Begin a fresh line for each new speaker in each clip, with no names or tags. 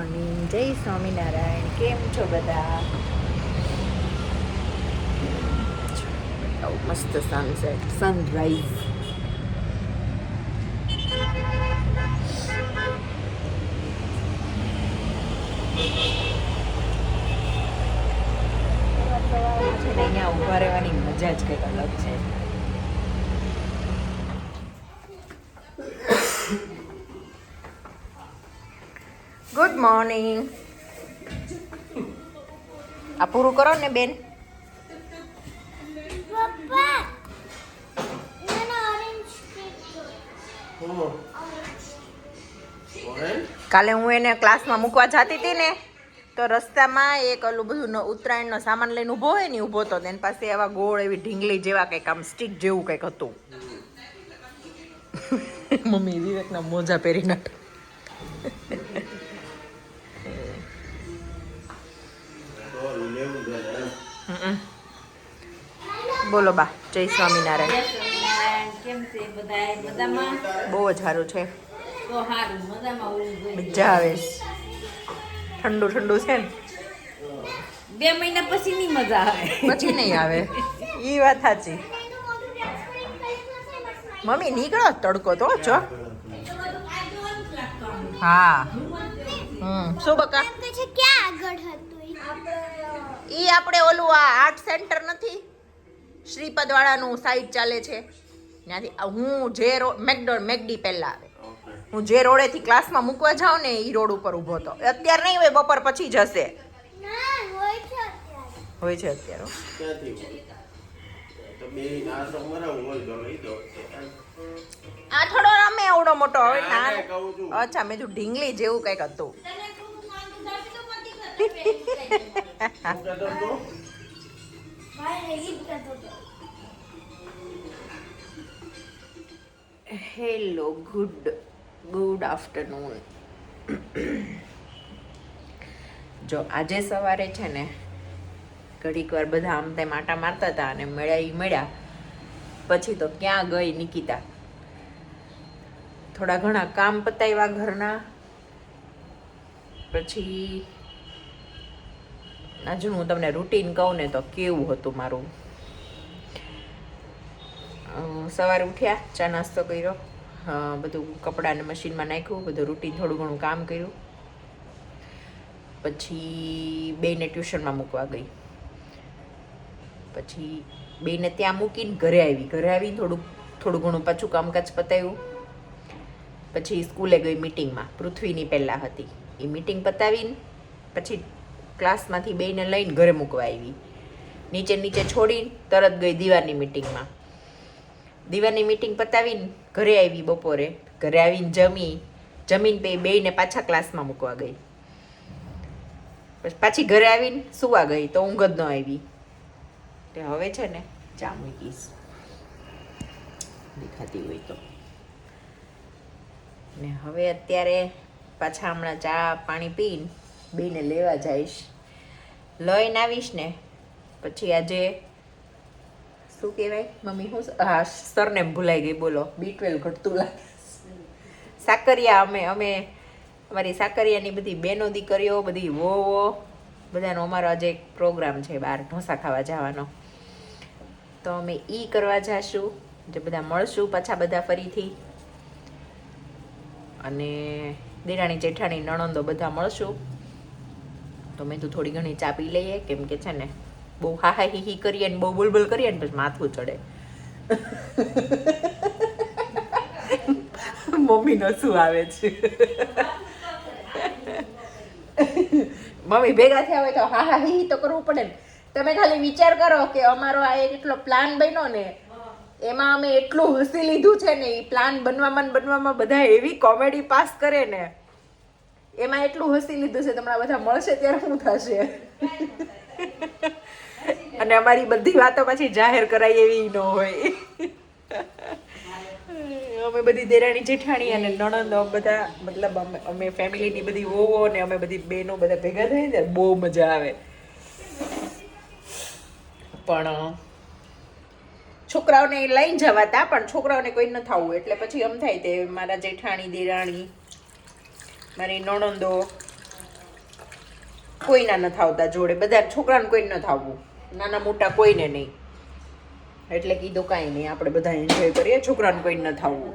Morning, જય સ્વામિનારાયણ. કેમ છો બધા? મસ્ત સનસેટ, સનરાઈઝ. અહીંયા ઊભા રહેવાની મજા જ કંઈક અલગ છે. Good morning. આ પૂરું કરો ને બેન. કાલે હું એને ક્લાસમાં મૂકવા જતી હતી ને, તો રસ્તામાં એક ઓલું બધું ઉત્તરાયણનો સામાન લઈને ઊભો હોય ને, ઊભો તો એની પાસે આવા ગોળ એવી ઢીંગલી જેવા કંઈક આમ સ્ટીક જેવું કંઈક હતું. મમ્મી વિવેકના મોજા પહેરી નાખ. બોલો બા, જય સ્વામિનારાયણ.
કેમ છે બધાય? મજામાં?
બહુ જ સારું છે.
તો સારું, મજામાં હોવું જોઈએ.
મજા આવે. ઠંડુ ઠંડુ છે ને,
2 મહિના પછી ની મજા આવે.
પછી નહીં આવે. એ વાત સાચી. મમ્મી નીકળો, તડકો તો છો. હા. શું બકા? ઈ આપણે ઓલું આ આર્ટ સેન્ટર નથી, શ્રીપદ વાળાનું સાઈડ ચાલે છે ત્યાંથી. હું જે રોડ મેકડી પહેલા આવે, હું જે રોડેથી ક્લાસમાં મૂકવા જાઉં ને એ રોડ ઉપર ઊભો હતો. અત્યારે નહીં હોય, બપોર પછી જ હશે. હોય છે અત્યારે. આ થોડો રમે એવડો મોટો હવે નાનો. અચ્છા, મેં જો ઢીંગલી જેવું કંઈક હતું. Hello, good afternoon. જો આજે સવારે છે ને ઘડીક વાર બધા આમ તેમ આટા મારતા હતા અને મળ્યા પછી તો ક્યાં ગઈ નિકિતા. થોડા ઘણા કામ પતાવ્યા ઘરના. પછી આજે હું તમને રૂટીન કહું ને તો કેવું હતું મારું. સવારે ઉઠ્યા, ચા નાસ્તો કર્યો, બધું કપડાને મશીનમાં નાખ્યું, બધું રૂટીન થોડું ઘણું કામ કર્યું. પછી બેયને ટ્યુશનમાં મૂકવા ગઈ. પછી બેયને ત્યાં મૂકીને ઘરે આવીને થોડું ઘણું પાછું કામકાજ પતાવ્યું. પછી સ્કૂલે ગઈ મીટિંગમાં, પૃથ્વીની પહેલાં હતી એ મીટિંગ પતાવીને પછી ક્લાસમાંથી બેયને લઈને ઘરે મૂકવા આવી. નીચે છોડીને તરત ગઈ દીવાની મીટિંગમાં. દીવાની મીટિંગ પતાવીને ઘરે આવી બપોરે. ઘરે આવીને જમીને બેયને પાછા ક્લાસમાં મૂકવા ગઈ. પછી પાછી ઘરે આવીને સુવા ગઈ તો ઊંઘ જ ન આવી. તે હવે છે ને ચા મૂકીશ, દેખાતી હોય તો. ને હવે અત્યારે પાછા હમણાં ચા પાણી પીને બેયને લેવા જઈશ. લઈને આવીશ ને પછી આજે શું કહેવાય મમ્મી, હું સરનેમ ભૂલાઈ ગઈ, બોલો. B12 ઘટતું લાગે. સાકરિયા અમારી સાકરિયાની બધી બહેનો દીકરીઓ, બધી વોવો, બધાનો અમારો આજે એક પ્રોગ્રામ છે બહાર ઢોસા ખાવા જવાનો. તો અમે ઈ કરવા જઈશું, જે બધા મળશું પાછા બધા ફરીથી. અને દેરાણી જેઠાણી નણંદો બધા મળશું. તો મેં તો થોડી ઘણી ચા પી લઈએ, કેમ કે છે ને બહુ હાહા હી કરીએ ને બહુ બોલબોલ કરીએ ને પછી માથું ચડે. મમ્મીનો શું આવે છે. મમ્મી ભેગા થયા હોય તો હાહા હી તો કરવું પડે ને. તમે ખાલી વિચાર કરો કે અમારો આ એટલો પ્લાન બન્યો ને, એમાં અમે એટલું હસી લીધું છે ને. એ પ્લાન બનવામાં બધા એવી કોમેડી પાસ કરે ને, એમાં એટલું હસી લીધું છે. તમારા બધા મળશે ત્યારે શું થશે. અને અમારી બધી વાતો પછી જાહેર કરાય એવી ન હોય. અમે બધી દેરાણી જેઠાણી અને નણંદ બધા, મતલબ અમે ફેમિલીની બધી વોવો ને અમે બધી બહેનો બધા ભેગા થઈને ત્યારે બહુ મજા આવે. પણ છોકરાઓને લઈને જવાતા, પણ છોકરાઓને કોઈ ન થવું એટલે પછી એમ થાય તે મારા જેઠાણી, દેરાણી, મારી નણંદો કોઈના ન થાવતા જોડે, બધા છોકરાને કોઈ ન થાવવું, નાના મોટા કોઈને નહીં. એટલે કીધું કાંઈ નહીં, આપણે બધા એન્જોય કરીએ, છોકરાને કોઈ ન થાવવું.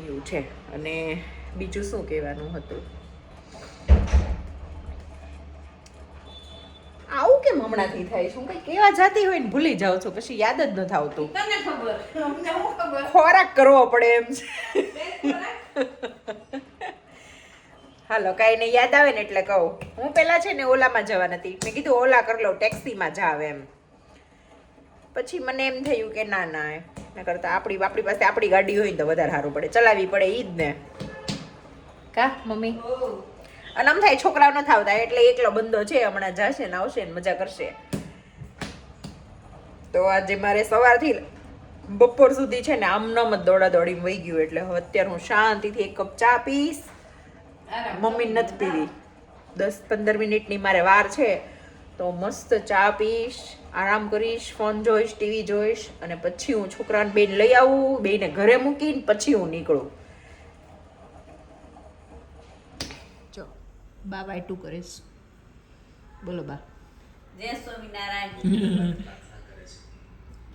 એવું છે. અને બીજું શું કહેવાનું હતું? આવું કેમ હમણાંથી થાય છે? હું કઈ કેવા જાતી હોય ને ભૂલી જાઉં છું, પછી યાદ જ નથી આવતું.
તને ખબર, અમને હું ખબર.
ખોરાક કરવો પડે એમ છે. હાલો, કાંઈ નહીં, યાદ આવે ને એટલે કહું. હું પેલા છે ને ઓલામાં જવા નથી, મેં કીધું ઓલા કરી લઉં, ટેક્સીમાં જાવ એમ. પછી મને એમ થયું કે ના ના, એના કરતાં આપણી પાસે આપણી ગાડી હોય ને તો વધારે સારું પડે, ચલાવવી પડે ઈ જ ને. કા મમ્મી? અને આમ થાય છોકરાઓ ન થાવતા એટલે એકલો બંધો છે, હમણાં જશે ને આવશે ને મજા કરશે. તો આજે મારે સવારથી બપોર સુધી છે ને આમ નમ જ દોડા દોડી વહી ગયું, એટલે હવે અત્યારે હું શાંતિથી એક કપ ચા પીશ. મમ્મી નથી પીવી, 10-15 મિનિટની મારે વાર છે, તો મસ્ત ચા પીશ, આરામ કરીશ, ફોન જોઈશ, ટીવી જોઈશ, અને પછી હું છોકરાને બેન લઈ આવું, બેને ઘરે મૂકીને પછી હું નીકળું. જો બા વાયટું કરીશ. બોલો બા.
જય સ્વામિનારાયણ.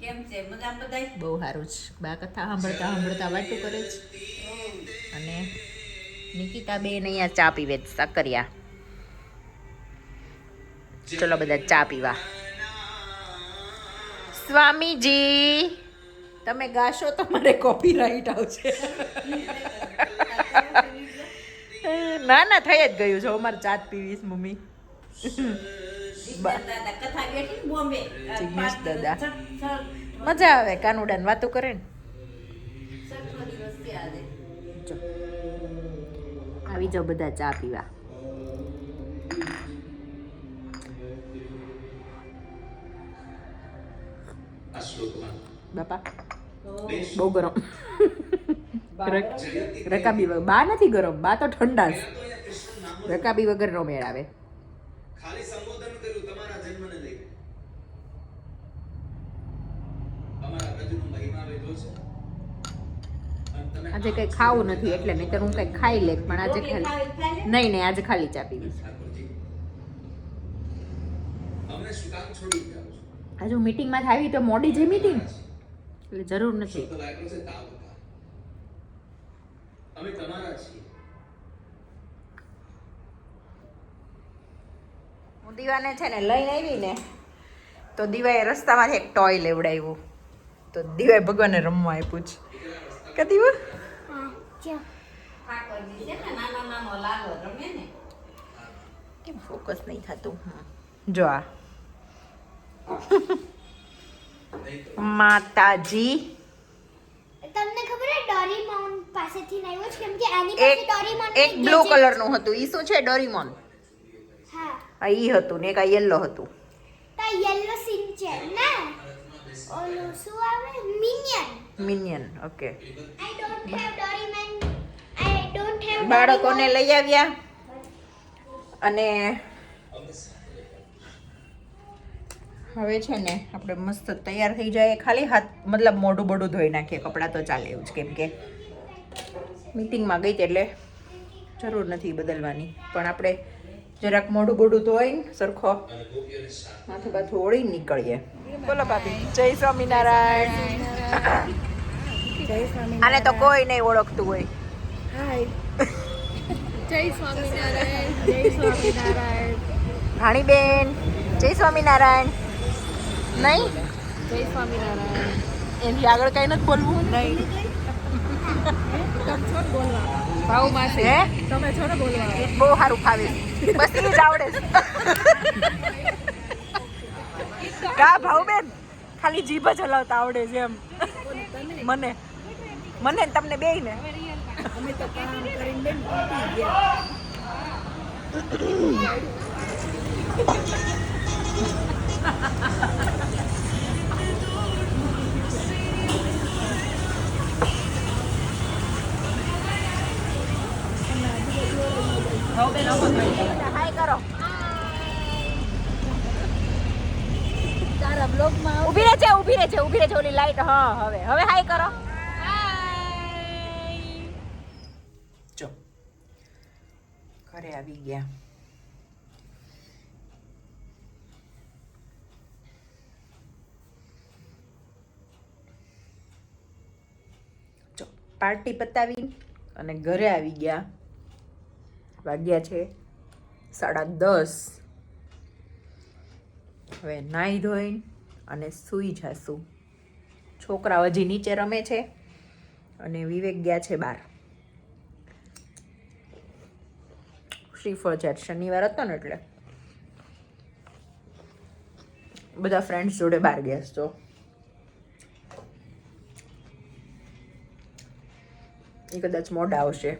કેમ છે? મજા બધાય?
બહુ સારું છે. બા કથા સાંભળતા વાયટું કરે છે. અને નિકિતા બેન અહીંયા ચા પીવે છે, સાકરિયા. ચલો બધા ચા પીવા. સ્વામીજી, તમે ગાશો તો મને કોપીરાઈટ આવશે. ના ના, થઈ જ ગયું છે. અમારે ચા જ પીવીશ મમ્મી.
દાદા કથા બેઠી બોમ્બે.
જિગ્નેશ દાદા મજા આવે, કાનુડાને વાતો કરે ને.
સખો દિવસ છે આજે.
જો આવી જાઓ બધા ચા પીવા. બાપા બહુ ગરમ. રકાબી વગર બા નથી ગરમ, બા તો ઠંડા છે. રકાબી વગર નો મેળ આવે.
ખાલી સંબોધન કર્યું તમારા જન્મને લઈને. અમારા ગજનો મહિમા વેધો છે.
આજે કઈ ખાવું નથી એટલે નહીંતર હું કઈ ખાઈ લે, પણ આજે નહીં આજે ખાલી ચા પીવી.
ઠાકોરજી અમને શું કામ છોડી જાવ છો?
આજે હું મીટિંગમાં આવી તો મોડી જમી હતી ને, એટલે જરૂર નથી.
તો લાગ્યો છે તાવ હતા. અમે તમારા છીએ.
હું દીવાને છે ને લઈને આવી ને તો દીવાએ રસ્તામાંથી એક ટોય લેવડાવ્યું, તો દીવાએ ભગવાનને રમવા આપ્યું છે. કે દીવા
ઠાકોરજી છે ને નાનો નાનો લાલો રમે ને.
કેમ ફોકસ નહીં થતું? જો આ માતાજી
તમને ખબર છે ડોરીમોન પાસેથી આવ્યો છે કેમ કે આની પાસે
એક
ડોરીમોન
એક બ્લુ કલરનું હતું. ઈ શું છે? ડોરીમોન.
હા
આ ઈ હતું ને એક આ યલો હતું.
તા યલો સિન છે ના ઓલું શું આવે minion.
Minion. Okay.
I don't have Doraemon. I don't have
બાળકોને લઈ આવ્યા અને હવે છે ને આપણે મસ્ત તૈયાર થઈ જાય. ખાલી હાથ મતલબ મોઢું બોઢું ધોઈ નાખીએ, કપડાં તો ચાલે એવું જ, કેમ કે મીટિંગમાં ગઈ એટલે જરૂર નથી બદલવાની. પણ આપણે જરાક મોઢું બોઢું ધોઈને સરખો માથું બાથું ઓળી નીકળીએ. બોલો ભાભી. જય સ્વામિનારાયણ. આને તો કોઈ નહીં ઓળખતું હોય.
જય સ્વામિનારાયણ. જય સ્વામિનારાયણ.
ભાણીબેન જય સ્વામિનારાયણ. નહીં
જય સ્વામિનારાયણ.
એની આગળ કઈ નથી બોલવું. નહીં
તમે છો ને બોલવા ભાવ માસી,
હે
તમે છો ને બોલવા.
એ બહુ સારું ફાવે છે. બસ એ જ આવડે છે. કા ભાવબેન ખાલી જીભ જ હલાવતા આવડે છે એમ. મને મને ને તમને બેય ને.
અમે તો કામ કરીને બેન પતી ગયા.
હાય કરો.
તારા બ્લોગમાં
ઊભી રહે છે, ઊભી રહે છે, ઊભી રહે છે. ઓલી લાઈટ. હા હવે હાય કરો. જો ઘરે આવી ગયા. પાર્ટી પતાવી અને ઘરે આવી ગયા. વાગ્યા છે 10:30. હવે નાહી ધોઈ અને સૂઈ જાશું. છોકરા હજી નીચે રમે છે અને વિવેક ગયા છે બહાર. શ્રીફળ છે, શનિવાર હતો ને એટલે બધા ફ્રેન્ડ્સ જોડે બહાર ગયા છે. તો એ કદાચ મોડા આવશે,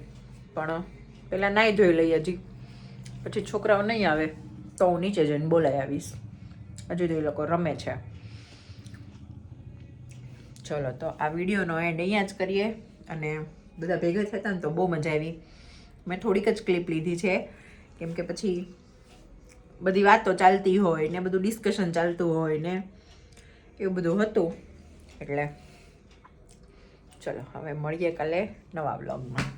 પણ પહેલાં નાહી ધોઈ લઈએ હજી, પછી છોકરાઓ નહીં આવે તો હું નીચે જઈને બોલાવી આવીશ. હજી તો એ લોકો રમે છે. ચલો તો આ વિડીયોનો એન્ડ અહીંયા જ કરીએ. અને બધા ભેગા થયા હતા ને તો બહુ મજા આવી. મેં થોડીક જ ક્લિપ લીધી છે, કેમ કે પછી બધી વાતો ચાલતી હોય ને બધું ડિસ્કશન ચાલતું હોય ને એવું બધું હતું. એટલે ચલો હવે મળીએ કાલે નવા વ્લોગમાં.